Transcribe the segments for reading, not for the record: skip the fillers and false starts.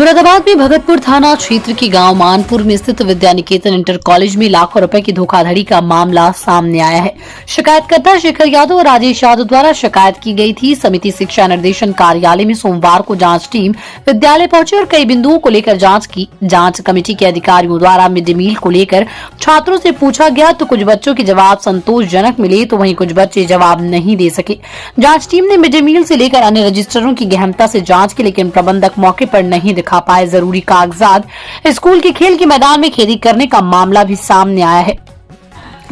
मुरादाबाद में भगतपुर थाना क्षेत्र के गांव मानपुर में स्थित विद्या निकेतन इंटर कॉलेज में लाखों रुपए की धोखाधड़ी का मामला सामने आया है। शिकायतकर्ता शेखर यादव और राजेश यादव द्वारा शिकायत की गई थी। समिति शिक्षा निर्देशन कार्यालय में सोमवार को जांच टीम विद्यालय पहुंची और कई बिंदुओं को लेकर जांच की। जांच कमेटी के अधिकारियों द्वारा मिड डे मील को लेकर छात्रों से पूछा गया तो कुछ बच्चों के जवाब संतोषजनक मिले तो वहीं कुछ बच्चे जवाब नहीं दे सके। जांच टीम ने मिड डे मील से लेकर अन्य रजिस्टरों की गहनता से जांच की, लेकिन प्रबंधक मौके पर नहीं दिखा पाए जरूरी कागजात। स्कूल के खेल के मैदान में खेती करने का मामला भी सामने आया है।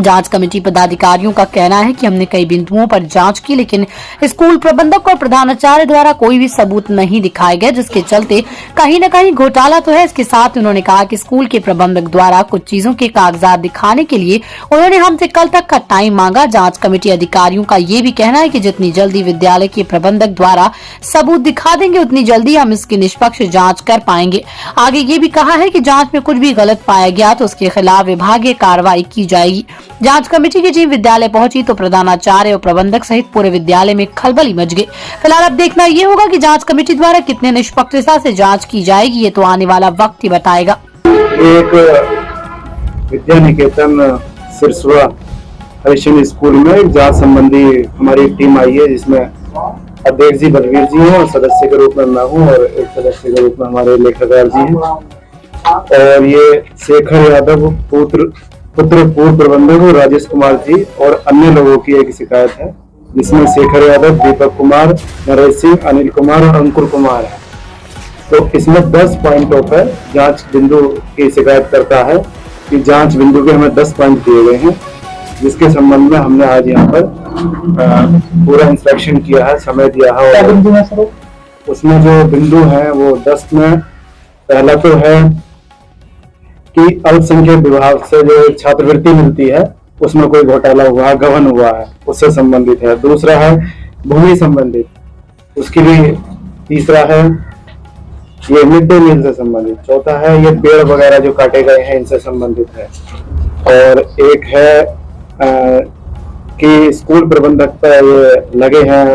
जांच कमेटी पदाधिकारियों का कहना है कि हमने कई बिंदुओं पर जांच की, लेकिन स्कूल प्रबंधक और प्रधानाचार्य द्वारा कोई भी सबूत नहीं दिखाए गए, जिसके चलते कहीं न कहीं घोटाला तो है। इसके साथ उन्होंने कहा कि स्कूल के प्रबंधक द्वारा कुछ चीजों के कागजात दिखाने के लिए उन्होंने हमसे कल तक का टाइम मांगा। जांच कमेटी अधिकारियों का ये भी कहना है कि जितनी जल्दी विद्यालय के प्रबंधक द्वारा सबूत दिखा देंगे उतनी जल्दी हम इसकी निष्पक्ष जाँच कर पाएंगे। आगे ये भी कहा है कि जाँच में कुछ भी गलत पाया गया तो उसके खिलाफ विभागीय कार्रवाई की जाएगी। जांच कमेटी की टीम विद्यालय पहुंची तो प्रधानाचार्य और प्रबंधक सहित पूरे विद्यालय में खलबली मच गई। फिलहाल अब देखना ये होगा कि जांच कमेटी द्वारा कितने निष्पक्षता से जांच की जाएगी, ये तो आने वाला वक्त ही बताएगा। एक विद्या निकेतन सिरसुआ हरिश्चंद्र स्कूल में एक जांच संबंधी हमारी टीम आई है, जिसमें अध्यक्ष जी बलवीर जी हैं और सदस्य के रूप में मैं हूँ और एक सदस्य के रूप में हमारे लेखाकार जी हैं। और ये शेखर यादव पुत्र पूर्व प्रबंधक और राजेश कुमार जी और अन्य लोगों की एक शिकायत है, जिसमें शेखर यादव, दीपक कुमार, नरेश सिंह, अनिल कुमार और अंकुर कुमार है। तो इसमें 10 पॉइंटों पर जांच बिंदु की शिकायत करता है कि जांच बिंदु के हमें 10 पॉइंट दिए गए हैं, जिसके संबंध में हमने आज यहाँ पर पूरा इंस्पेक्शन किया है, समय दिया है। और उसमें जो बिंदु है वो 10 में पहला तो है कि अल्पसंख्यक विभाग से जो छात्रवृत्ति मिलती है उसमें कोई घोटाला हुआ है, गबन हुआ है, उससे संबंधित है। दूसरा है भूमि संबंधित, उसकी भी। तीसरा है ये मिड डे मील से संबंधित। चौथा है ये पेड़ वगैरह जो काटे गए हैं इनसे संबंधित है। और एक है कि स्कूल प्रबंधक पर ये लगे हैं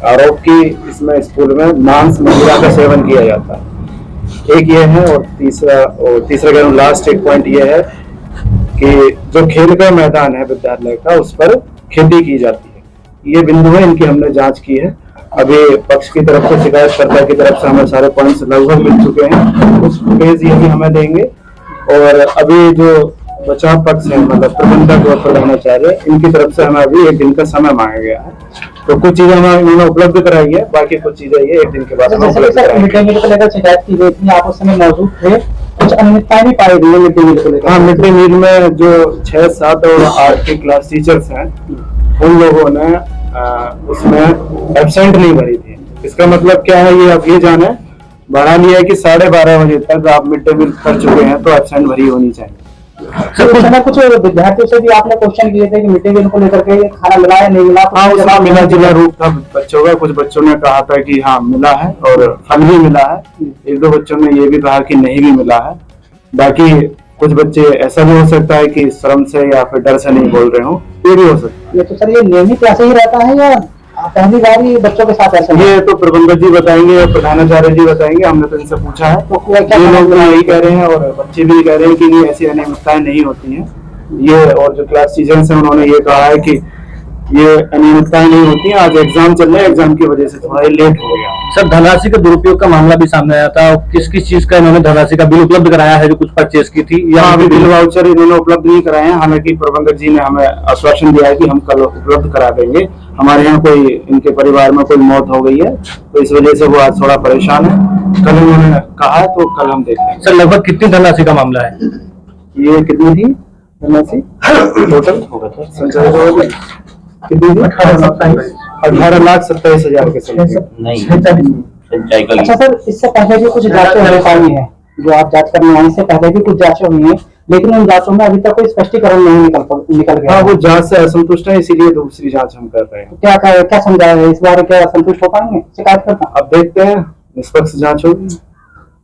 आरोप की इसमें स्कूल में मांस मदिरा का सेवन किया जाता है, एक ये है। और तीसरा कह लास्ट एक पॉइंट ये है कि जो खेल का मैदान है विद्यालय का उस पर खेती की जाती है। ये बिंदु है, इनकी हमने जांच की है। अभी पक्ष की तरफ से, शिकायतकर्ता की तरफ से हमें सारे पॉइंट्स लगभग मिल चुके हैं, कुछ फुटेज ये भी हमें देंगे। और अभी जो बचाव पक्ष है मतलब प्रबंधक और प्रधानाचार्य, इनकी तरफ से हमें अभी 1 दिन का समय मांगा गया है। तो कुछ चीजें हमें इन्होंने उपलब्ध कराई है, बाकी कुछ चीजें ये 1 दिन के बाद हमें उपलब्ध कराएंगे। मिड डे मील को लेकर शिकायत की गई थी, आप उस समय मौजूद थे, कुछ अनियमितताएं भी पाई गई मिड डे मील को लेकर? हाँ, मिड डे मील में जो 6, 7 और 8 के क्लास टीचर्स हैं उन लोगों ने उसमें एब्सेंट नहीं भरी थी। इसका मतलब क्या है, ये अब ये जाने बढ़ा लिया है कि 12:30 बजे तक आप मिड डे मील कर चुके हैं तो एब्सेंट भरी होनी चाहिए। कुछ विद्यार्थियों से भी आपने क्वेश्चन किए थे कि मिड डे मील को लेकर के खाना मिला या नहीं मिला? हाँ, उसका मिला जुला रूप था बच्चों का। कुछ बच्चों ने कहा था कि हाँ मिला है और फल भी मिला है, 1-2 बच्चों ने ये भी कहा कि नहीं भी मिला है। बाकी कुछ बच्चे ऐसा भी हो सकता है कि शर्म से या फिर डर से नहीं बोल रहे हो, ये भी हो सकता है। तो सर ये नियमित ऐसे ही रहता है या पहली बार ही बच्चों के साथ ऐसा? ये तो प्रबंधक जी बताएंगे और प्रधानाचार्य जी बताएंगे, हमने तो इनसे पूछा है। तो ये लोग यही कह रहे हैं और बच्चे भी कह रहे हैं कि ये ऐसी अनियमितताएं नहीं होती हैं। ये और जो क्लास टीचर्स हैं उन्होंने ये कहा है कि ये अनियमितताएं नहीं होती हैं। आज एग्जाम चल रहा है, एग्जाम की वजह से थोड़ा लेट हो गया। सर, धनराशि का दुरुपयोग का मामला भी सामने आया था। किस किस चीज का इन्होंने धनराशि का बिल उपलब्ध कराया है जो कुछ परचेज की थी? यहाँ अभी बिल वाउचर इन्होंने उपलब्ध नहीं कराए हैं। हालांकि प्रबंधक जी ने हमें आश्वासन दिया है कि हम कल उपलब्ध करा देंगे। हमारे यहाँ कोई इनके परिवार में कोई मौत हो गई है तो इस वजह से वो आज थोड़ा परेशान है। कल उन्होंने कहा है तो कल हम देखेंगे। सर, लगभग कितनी धनराशि का मामला है? ये कितनी थी धनराशि टोटल होगा? कितनी थी? 18,27,000 के अच्छा सर, इससे पहले भी कुछ जांचें हो पाई है जो आप जांच करने आए, इससे पहले भी कुछ जांचें हुई हैं, लेकिन उन जांचों में अभी तक कोई स्पष्टीकरण नहीं निकल गया। हाँ, वो जांच से असंतुष्ट है, इसीलिए दूसरी जांच हम कर रहे हैं। क्या समझा है इस बार, क्या संतुष्ट हो पाएंगे शिकायतकर्ता? अब देखते हैं, निष्पक्ष जांच होगी।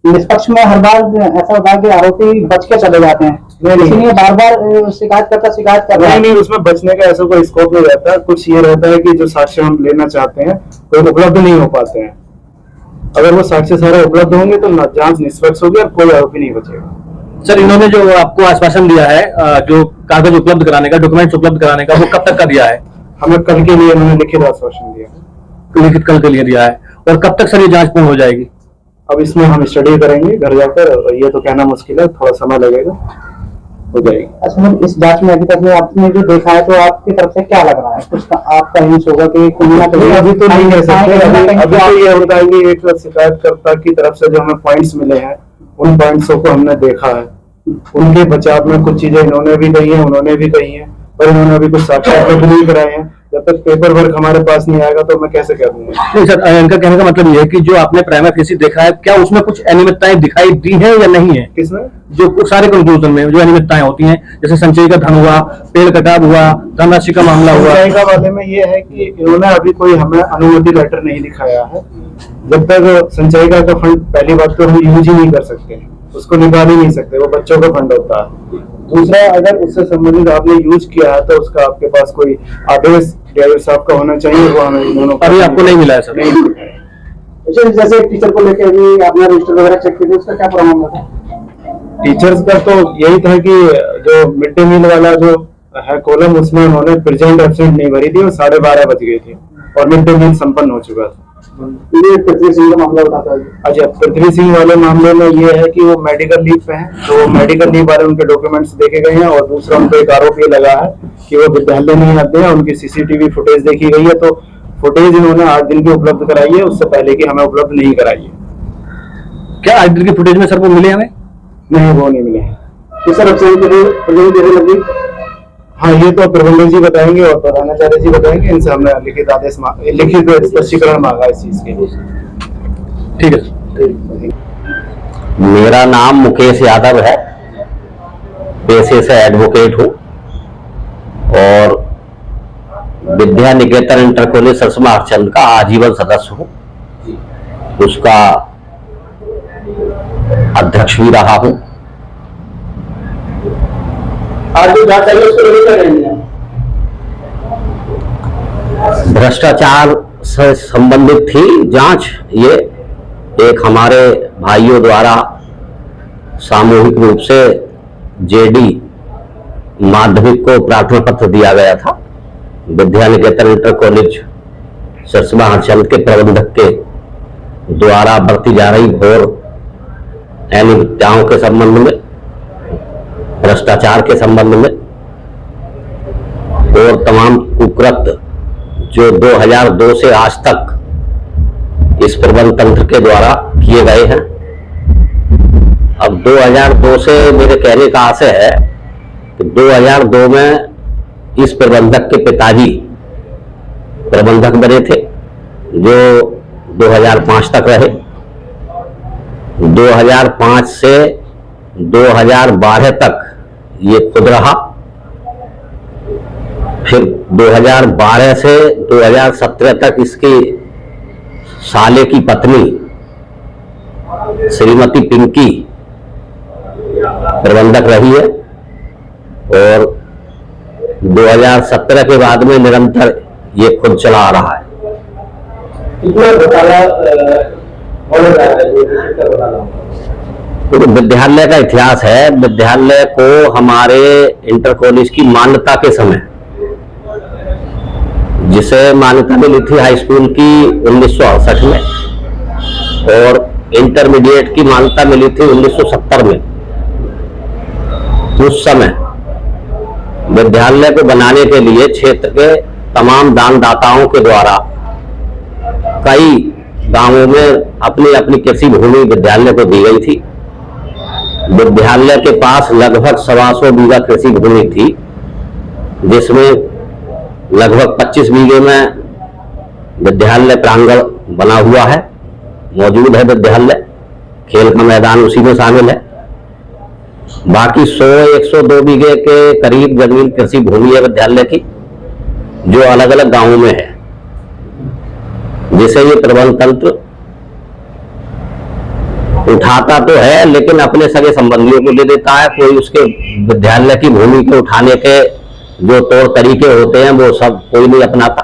निष्पक्ष में हर बार ऐसा होता है कि आरोपी बच के चले जाते हैं, इसलिए बार बार शिकायत कर रहे हैं। नहीं, उसमें बचने का ऐसा कोई स्कोप नहीं रहता। कुछ ये रहता है कि जो साक्ष्य हम लेना चाहते हैं वो उपलब्ध नहीं हो पाते हैं। अगर वो साक्ष्य सारे उपलब्ध होंगे तो जांच निष्पक्ष होगी और कोई आरोपी नहीं बचेगा। सर, इन्होंने जो आपको आश्वासन दिया है जो कागज उपलब्ध कराने का, डॉक्यूमेंट्स उपलब्ध कराने का, वो कब तक का दिया है? हमें कल के लिए उन्होंने लिखित आश्वासन दिया है। लिखित कल के लिए दिया है। और कब तक सर ये जांच पूर्ण हो जाएगी? अब इसमें हम स्टडी करेंगे घर जाकर, ये तो कहना मुश्किल है, थोड़ा समय लगेगा, हो जाएगी। अच्छा मैम, इस जांच में अभी तक में आपने जो देखा है तो आपकी तरफ से क्या लग रहा है? कुछ आपका हिंस होगा कि कहीं ना कहीं अभी तो नहीं कह सकते। अभी तो ये होता है कि एक शिकायतकर्ता की तरफ से जो हमें पॉइंट्स मिले हैं, उन पॉइंट्सों को हमने देखा है। उनके बचाव में कुछ चीजें इन्होंने भी कही है, उन्होंने भी कही है, पर इन्होंने अभी कुछ साक्ष्य नहीं कराए हैं। जब तक पेपर वर्क हमारे पास नहीं आएगा तो मैं कैसे कह दूंगा। नहीं सर, इनका कहने का मतलब ये है कि जो आपने प्राइमा फेसी देखा है, क्या उसमें कुछ अनियमितताएं दिखाई दी है या नहीं है? किसमें? जो सारे कंक्लूजन में जो अनियमितताएं होती हैं, जैसे संचय का धन हुआ, पेड़ कटाव हुआ, धनराशि का मामला हुआ। संचय वाले में ये है कि इन्होंने अभी कोई हमें अनुमति लेटर नहीं दिखाया है। जब तक संचय का फंड, पहली बात तो हम यूज ही नहीं कर सकते हैं, उसको निकाल ही नहीं सकते, वो बच्चों का फंड होता है। दूसरा, अगर उससे संबंधित आपने यूज किया है तो उसका आपके पास कोई आदेश ड्राइवर साहब का होना चाहिए, वो हमें दोनों अभी आपको नहीं मिला है सर? अच्छा, जैसे टीचर को लेकर भी आपने रजिस्टर वगैरह चेक किया, उसका क्या प्रॉब्लम था? टीचर्स का तो यही था कि जो मिड डे मील वाला जो है कॉलम, उसमें उन्होंने प्रेजेंट एब्सेंट नहीं भरी थी और 12:30 बज गए थे और मिड डे मील संपन्न हो चुका था। ये पृथ्वी सिंह का मामला बताता है। अच्छा, पृथ्वी सिंह वाले मामले में ये है कि वो मेडिकल लीव पे हैं, तो मेडिकल लीव वाले उनके डॉक्यूमेंट्स देखे गए हैं। और दूसरा, उनको एक आरोप ये लगा है कि वो विद्यालय नहीं आते हैं, उनकी सीसीटीवी फुटेज देखी गई है, तो फुटेज इन्होंने 8 दिन की उपलब्ध कराई है, उससे पहले की हमें उपलब्ध नहीं कराई है। क्या 8 दिन की फुटेज में सर वो मिले हमें? नहीं, वो नहीं मिले। तो सर लगी? हाँ, ये तो प्रबंधक जी बताएंगे और प्रधानाचार्य जी बताएंगे। इनसे हमने लिखित आदेश, लिखित स्पष्टीकरण मांगा इस चीज के लिए। ठीक है। मेरा नाम मुकेश यादव है, पेशे से एडवोकेट हूँ और विद्या निकेतन इंटर कॉलेज सरस्वती हरचंद का आजीवन सदस्य हूँ, उसका अध्यक्ष भी रहा हूँ। आज जो जांच चाहिए उसको लेकर भ्रष्टाचार से संबंधित थी जांच। ये एक हमारे भाइयों द्वारा सामूहिक रूप से जेडी माध्यमिक को प्रार्थना पत्र दिया गया था। विद्या निकेतन इंटर कॉलेज सरस्वती हरचंद के प्रबंधक के द्वारा बरती जा रही घोर अनियमितताओं के संबंध में, भ्रष्टाचार के संबंध में और तमाम कुकृत्य जो 2002 से आज तक इस प्रबंध तंत्र के द्वारा किए गए हैं। अब 2002 से मेरे कहने का आशय है कि 2002 में इस प्रबंधक के पिताजी प्रबंधक बने थे, जो 2005 तक रहे। 2005 से 2012 तक ये खुद रहा, फिर 2012 से 2017 तक इसकी साले की पत्नी श्रीमती पिंकी प्रबंधक रही है और 2017 के बाद में निरंतर ये खुद चला आ रहा है। तो विद्यालय का इतिहास है। विद्यालय को हमारे इंटर कॉलेज की मान्यता के समय, जिसे मान्यता मिली थी हाई स्कूल की 1968 में और इंटरमीडिएट की मान्यता मिली थी 1970 में। उस समय विद्यालय को बनाने के लिए क्षेत्र के तमाम दानदाताओं के द्वारा कई गांवों में अपनी अपनी कृषि भूमि विद्यालय को दी गई थी। विद्यालय के पास लगभग 125 बीघा कृषि भूमि थी, जिसमें लगभग 25 बीघे में विद्यालय प्रांगण बना हुआ है, मौजूद है विद्यालय, खेल का मैदान उसी में शामिल है। बाकी 100-102 बीघे के करीब जमीन कृषि भूमि है विद्यालय की, जो अलग अलग गांवों में है, जिसे ये प्रबंध तंत्र उठाता तो है लेकिन अपने सगे संबंधियों को ले देता है। कोई उसके विद्यालय की भूमि को उठाने के जो तौर तरीके होते हैं वो सब कोई नहीं अपनाता।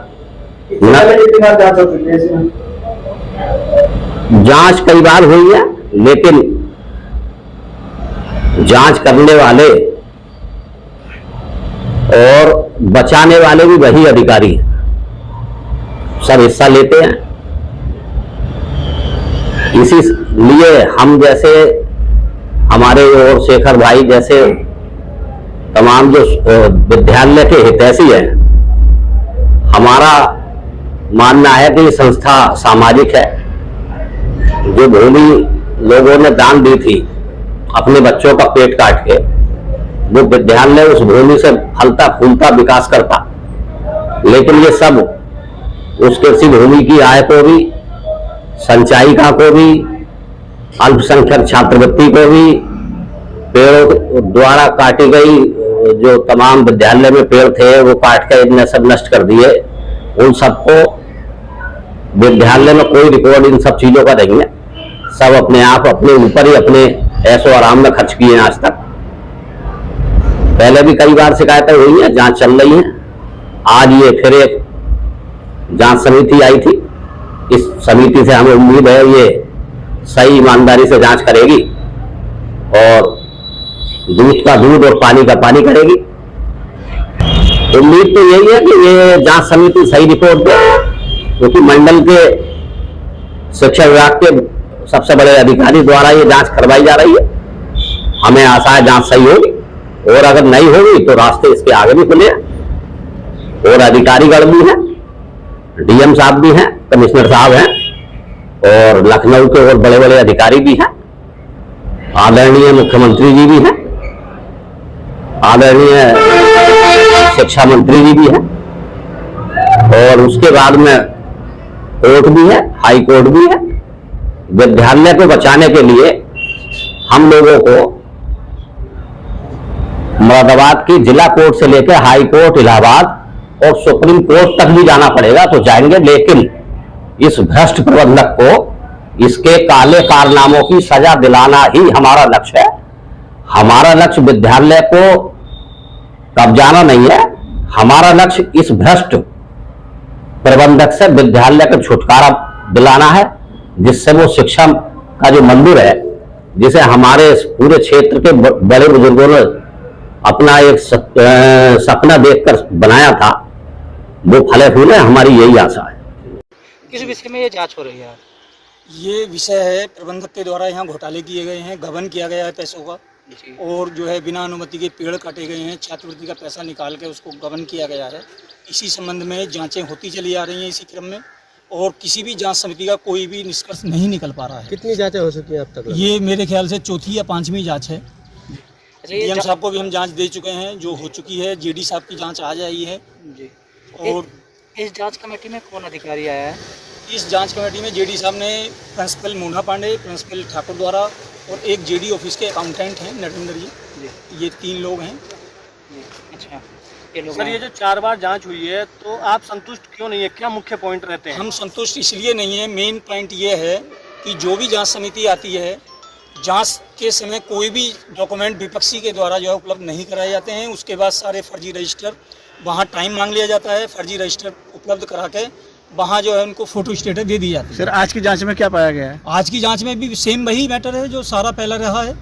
जांच कई बार हुई है, लेकिन जांच करने वाले और बचाने वाले भी वही अधिकारी हैं, सब हिस्सा लेते हैं। इसीलिए हम जैसे, हमारे और शेखर भाई जैसे तमाम जो विद्यालय के हितैषी हैं, हमारा मानना है कि ये संस्था सामाजिक है। जो भूमि लोगों ने दान दी थी अपने बच्चों का पेट काट के, वो विद्यालय उस भूमि से फलता फूलता विकास करता, लेकिन ये सब उस कृषि भूमि की आय को भी, संचायिका को भी, अल्पसंख्यक छात्रवृत्ति को भी, पेड़ों द्वारा काटी गई जो तमाम विद्यालय में पेड़ थे वो काट कर इनने सब नष्ट कर दिए। उन सबको विद्यालय में कोई रिकॉर्ड इन सब चीजों का नहीं है। सब अपने आप अपने ऊपर ही अपने ऐशो आराम में खर्च किए हैं आज तक। पहले भी कई बार शिकायतें हुई हैं, जांच चल रही है। आज ये फिर एक जांच समिति आई थी। इस समिति से हमें उम्मीद है ये सही ईमानदारी से जांच करेगी और दूध का दूध और पानी का पानी करेगी। उम्मीद तो यही है कि ये जांच समिति सही रिपोर्ट दे, क्योंकि मंडल के शिक्षा विभाग के सबसे बड़े अधिकारी द्वारा ये जांच करवाई जा रही है। हमें आशा है जांच सही होगी, और अगर नहीं होगी तो रास्ते इसके आगे भी खुले हैं। और अधिकारीगण भी हैं, डीएम साहब भी हैं, कमिश्नर साहब हैं, और लखनऊ के और बड़े बड़े अधिकारी भी हैं। आदरणीय मुख्यमंत्री जी भी हैं, आदरणीय शिक्षा मंत्री जी भी हैं, और उसके बाद में कोर्ट भी है, हाई कोर्ट भी है। विद्यालय को बचाने के लिए हम लोगों को मुरादाबाद की जिला कोर्ट से लेकर हाई कोर्ट इलाहाबाद और सुप्रीम कोर्ट तक भी जाना पड़ेगा तो जाएंगे, लेकिन इस भ्रष्ट प्रबंधक को इसके काले कारनामों की सजा दिलाना ही हमारा लक्ष्य है। हमारा लक्ष्य विद्यालय को कब्जाना नहीं है, हमारा लक्ष्य इस भ्रष्ट प्रबंधक से विद्यालय को छुटकारा दिलाना है, जिससे वो शिक्षा का जो मंदिर है, जिसे हमारे पूरे क्षेत्र के बड़े बुजुर्गों ने अपना एक सपना देखकर बनाया था, वो फले फूले। हमारी यही आशा है। किस विषय में ये जांच हो रही है? ये विषय है प्रबंधक के द्वारा यहाँ घोटाले किए गए हैं, गबन किया गया है पैसों का, और जो है बिना अनुमति के पेड़ काटे गए हैं, छात्रवृत्ति का पैसा निकाल के उसको गबन किया गया है। इसी संबंध में जांचें होती चली आ रही हैं इसी क्रम में, और किसी भी जांच समिति का कोई भी निष्कर्ष नहीं निकल पा रहा है। कितनी जांचें हो चुकी हैं अब तक? ये मेरे ख्याल से चौथी या पांचवी जांच है। डीएम साहब को भी हम जांच दे चुके हैं, जो हो चुकी है। जीडी साहब की जांच आज आई है। जी। और इस जांच कमेटी में कौन अधिकारी आया है? इस जांच कमेटी में जेडी साहब ने, प्रिंसिपल मोना पांडे, प्रिंसिपल ठाकुर द्वारा, और एक जेडी ऑफिस के अकाउंटेंट हैं नरेंद्र जी। ये 3 लोग हैं। अच्छा, ये लोग सर, ये जो 4 बार जांच हुई है तो आप संतुष्ट क्यों नहीं है? क्या मुख्य पॉइंट रहते हैं? हम संतुष्ट इसलिए नहीं है, मेन पॉइंट ये है कि जो भी जांच समिति आती है, जांच के समय कोई भी डॉक्यूमेंट विपक्षी के द्वारा जो है उपलब्ध नहीं कराए जाते हैं। उसके बाद सारे फर्जी रजिस्टर, वहाँ टाइम मांग लिया जाता है, फर्जी रजिस्टर उपलब्ध करा के वहाँ जो है उनको फोटो स्टेटस दे दी जाती है। सर, आज की जांच में क्या पाया गया है? आज की जांच में भी सेम वही मैटर है जो सारा पहला रहा है।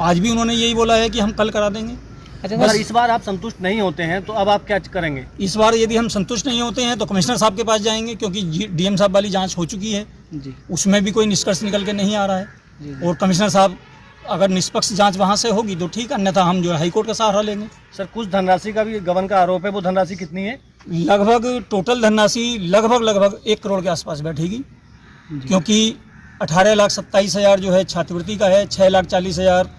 आज भी उन्होंने यही बोला है कि हम कल करा देंगे। अच्छा अगर सर, इस बार आप संतुष्ट नहीं होते हैं तो अब आप क्या करेंगे? इस बार यदि हम संतुष्ट नहीं होते हैं तो कमिश्नर साहब के पास जाएंगे, क्योंकि डीएम साहब वाली जांच हो चुकी है। जी उसमें भी कोई निष्कर्ष निकल के नहीं आ रहा है। और कमिश्नर साहब अगर निष्पक्ष जांच वहाँ से होगी तो ठीक, अन्यथा हम जो है हाईकोर्ट का सहारा लेंगे। सर, कुछ धनराशि का भी गबन का आरोप है, वो धनराशि कितनी है? लगभग टोटल धनराशि लगभग 1 करोड़ के आसपास बैठेगी, क्योंकि 18,27,000 जो है छात्रवृत्ति का है, 6,40,000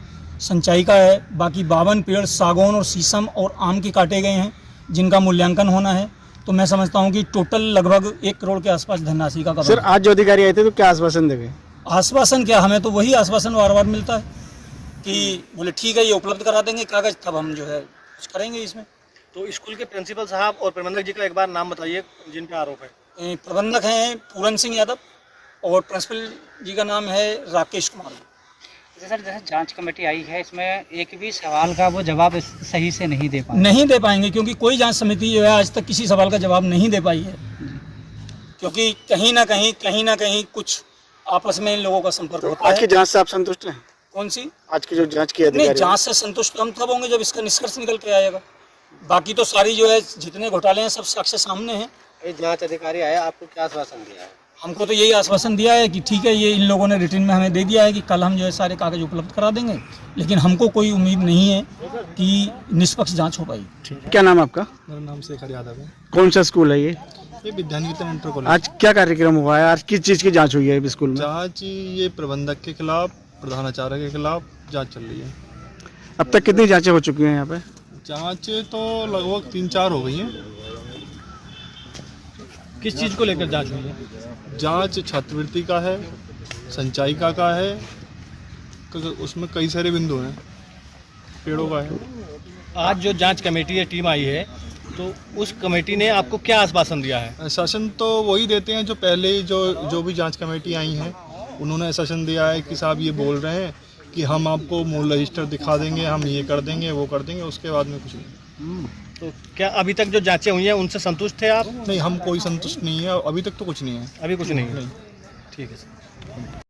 संचायिका है, बाकी 52 पेड़ सागौन और शीशम और आम के काटे गए हैं जिनका मूल्यांकन होना है। तो मैं समझता हूँ कि टोटल लगभग 1 करोड़ के आसपास धनराशि का। सर, आज जो अधिकारी आए थे तो क्या आश्वासन देंगे? आश्वासन क्या, हमें तो वही आश्वासन बार बार मिलता है कि बोले ठीक है, ये उपलब्ध करा देंगे कागज, तब हम जो है कुछ करेंगे इसमें। तो स्कूल के प्रिंसिपल साहब और प्रबंधक जी का एक बार नाम बताइए जिन पे आरोप है। प्रबंधक हैं पूरन सिंह यादव, और प्रिंसिपल जी का नाम है राकेश कुमार। सर, जैसे जांच कमेटी आई है, इसमें एक भी सवाल का वो जवाब सही से नहीं दे पाए। नहीं दे पाएंगे, क्योंकि कोई जांच समिति जो है आज तक किसी सवाल का जवाब नहीं दे पाई है, क्योंकि कहीं ना कहीं कुछ आपस में इन लोगों का संपर्क होता आज की है। जांच से आप संतुष्ट हैं? कौन सी? आज की जो जांच की नहीं, अधिकारी जांच से संतुष्ट हम तब होंगे जब इसका निष्कर्ष निकल के आएगा। बाकी तो सारी जो है जितने घोटाले हैं सब साक्ष्य सामने हैं। ये जांच अधिकारी आया, आपको क्या आश्वासन दिया है? हमको तो यही आश्वासन दिया है कि ठीक है, ये इन लोगों ने रिटर्न में हमें दे दिया है कि कल हम जो है सारे कागज उपलब्ध करा देंगे, लेकिन हमको कोई उम्मीद नहीं है कि निष्पक्ष जांच हो पाएगी। क्या नाम है आपका? मेरा नाम शेखर यादव है। कौन सा स्कूल है ये? ये विद्यानिकेतन इंटर कॉलेज। आज क्या कार्यक्रम हुआ है? आज किस चीज़ की जांच हुई है स्कूल में? जांच ये प्रबंधक के खिलाफ, प्रधानाचार्य के खिलाफ जांच चल रही है। अब तक कितनी जांचें हो चुकी हैं यहाँ पे? जांच तो लगभग 3-4 हो गई हैं। किस चीज को लेकर जांच हुई है? जांच छात्रवृत्ति का है, संचायिका का है, उसमें कई सारे बिंदु हैं, पेड़ों का है। आज जो जांच कमेटी है, टीम आई है, तो उस कमेटी ने आपको क्या आश्वासन दिया है? शासन तो वही देते हैं जो पहले जो भी जांच कमेटी आई हैं, उन्होंने शासन दिया है कि साहब ये बोल रहे हैं कि हम आपको मूल रजिस्टर दिखा देंगे, हम ये कर देंगे, वो कर देंगे, उसके बाद में कुछ नहीं। तो क्या अभी तक जो जांचें हुई हैं उनसे संतुष्ट थे आप? नहीं, हम कोई संतुष्ट नहीं है, अभी तक तो कुछ नहीं है। अभी कुछ नहीं है। ठीक है सर।